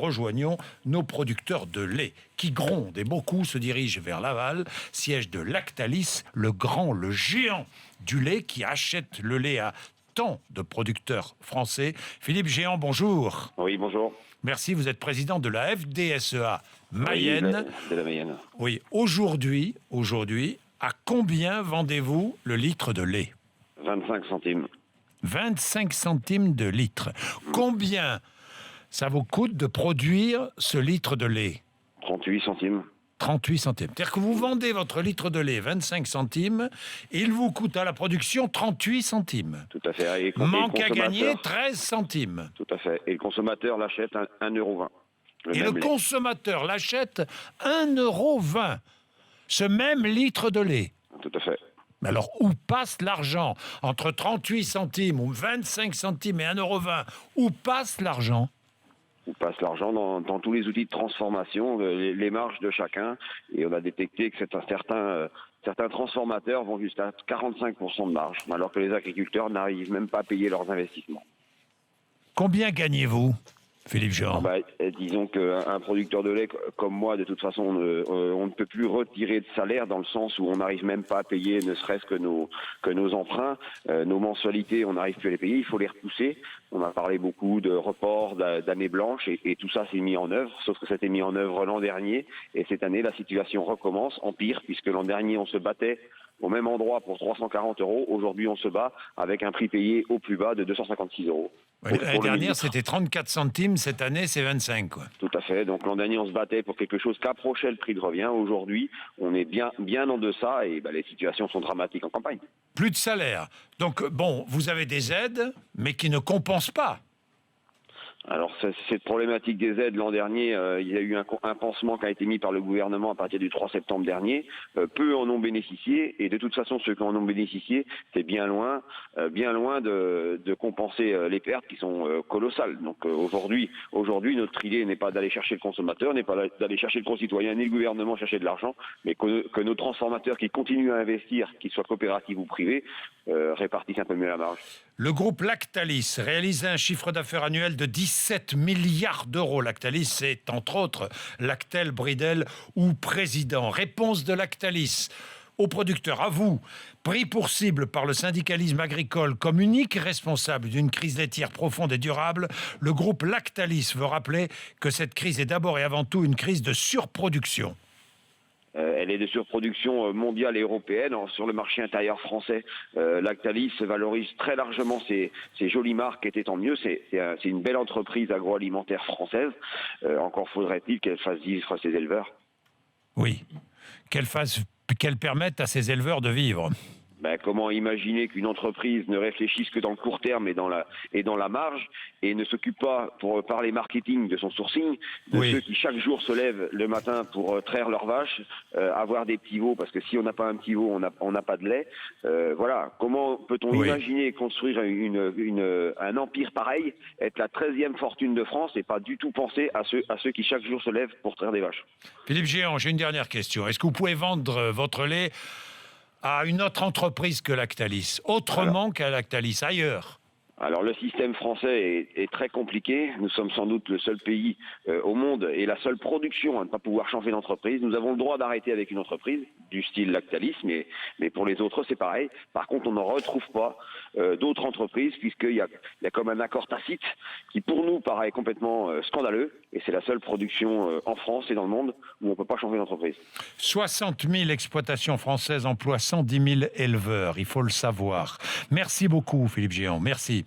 rejoignons nos producteurs de lait qui grondent et beaucoup se dirigent vers Laval, siège de Lactalis, le géant du lait qui achète le lait à tant de producteurs français. Philippe Géant, bonjour. Oui, bonjour. Merci, vous êtes président de la FDSEA Mayenne. Oui, de la Mayenne. Oui, aujourd'hui, à combien vendez-vous le litre de lait ? 25 centimes. 25 centimes de litre. Combien ça vous coûte de produire ce litre de lait ? 38 centimes. 38 centimes. C'est-à-dire que vous vendez votre litre de lait 25 centimes, et il vous coûte à la production 38 centimes. Tout à fait. Manque à gagner 13 centimes. Tout à fait. Et le consommateur l'achète 1,20 €. Et le consommateur l'achète 1,20 €. Ce même litre de lait. Tout à fait. Mais alors, où passe l'argent ? Entre 38 centimes ou 25 centimes et 1,20 €, où passe l'argent ? On passe l'argent dans tous les outils de transformation, les marges de chacun. Et on a détecté que certains transformateurs vont jusqu'à 45% de marge, alors que les agriculteurs n'arrivent même pas à payer leurs investissements. Combien gagnez-vous, Philippe Géant ? Disons qu'un producteur de lait comme moi, de toute façon, on ne peut plus retirer de salaire dans le sens où on n'arrive même pas à payer ne serait-ce que nos emprunts, nos mensualités, on n'arrive plus à les payer, il faut les repousser. On a parlé beaucoup de reports, d'années blanches et tout ça s'est mis en œuvre, sauf que ça s'est mis en œuvre l'an dernier et cette année, la situation recommence, empire, puisque l'an dernier, on se battait au même endroit pour 340 €. Aujourd'hui, on se bat avec un prix payé au plus bas de 256 €. L'année dernière, c'était 34 centimes. Cette année, c'est 25, quoi. Tout à fait. Donc l'an dernier, on se battait pour quelque chose qu'approchait le prix de revient. Aujourd'hui, on est bien en deçà et les situations sont dramatiques en campagne. Plus de salaire. Donc, bon, vous avez des aides, mais qui ne compensent pas. Alors, cette problématique des aides, l'an dernier, il y a eu un pansement qui a été mis par le gouvernement à partir du 3 septembre dernier. Peu en ont bénéficié, et de toute façon, ceux qui en ont bénéficié, c'est bien loin de compenser les pertes qui sont colossales. Donc aujourd'hui, notre idée n'est pas d'aller chercher le consommateur, n'est pas d'aller chercher le concitoyen, ni le gouvernement chercher de l'argent, mais que nos transformateurs qui continuent à investir, qu'ils soient coopératifs ou privés, répartissent un peu mieux la marge. Le groupe Lactalis réalise un chiffre d'affaires annuel de 17 milliards d'euros. Lactalis, c'est entre autres Lactel, Bridel ou Président. Réponse de Lactalis aux producteurs, à vous. Pris pour cible par le syndicalisme agricole comme unique responsable d'une crise laitière profonde et durable, le groupe Lactalis veut rappeler que cette crise est d'abord et avant tout une crise de surproduction. Elle est de surproduction mondiale et européenne. Sur le marché intérieur français, Lactalis valorise très largement ses jolies marques, et tant mieux. C'est une belle entreprise agroalimentaire française. Encore faudrait-il qu'elle fasse vivre ses éleveurs. Oui, qu'elle permette à ses éleveurs de vivre. Comment imaginer qu'une entreprise ne réfléchisse que dans le court terme et dans la marge et ne s'occupe pas, pour parler marketing, de son sourcing, de ceux qui chaque jour se lèvent le matin pour traire leurs vaches, avoir des petits veaux, parce que si on n'a pas un petit veau, on n'a pas de lait. Voilà. Comment peut-on imaginer construire un empire pareil, être la 13e fortune de France et pas du tout penser à ceux qui chaque jour se lèvent pour traire des vaches. Philippe Géant, j'ai une dernière question. Est-ce que vous pouvez vendre votre lait à une autre entreprise que Lactalis, autrement qu'à Lactalis, ailleurs ? Alors le système français est très compliqué. Nous sommes sans doute le seul pays au monde et la seule production à ne pas pouvoir changer d'entreprise. Nous avons le droit d'arrêter avec une entreprise du style Lactalis, mais pour les autres c'est pareil. Par contre, on ne retrouve pas d'autres entreprises puisqu'il y a comme un accord tacite qui pour nous paraît complètement scandaleux et c'est la seule production en France et dans le monde où on ne peut pas changer d'entreprise. 60 000 exploitations françaises emploient 110 000 éleveurs, il faut le savoir. Merci beaucoup Philippe Géant, merci.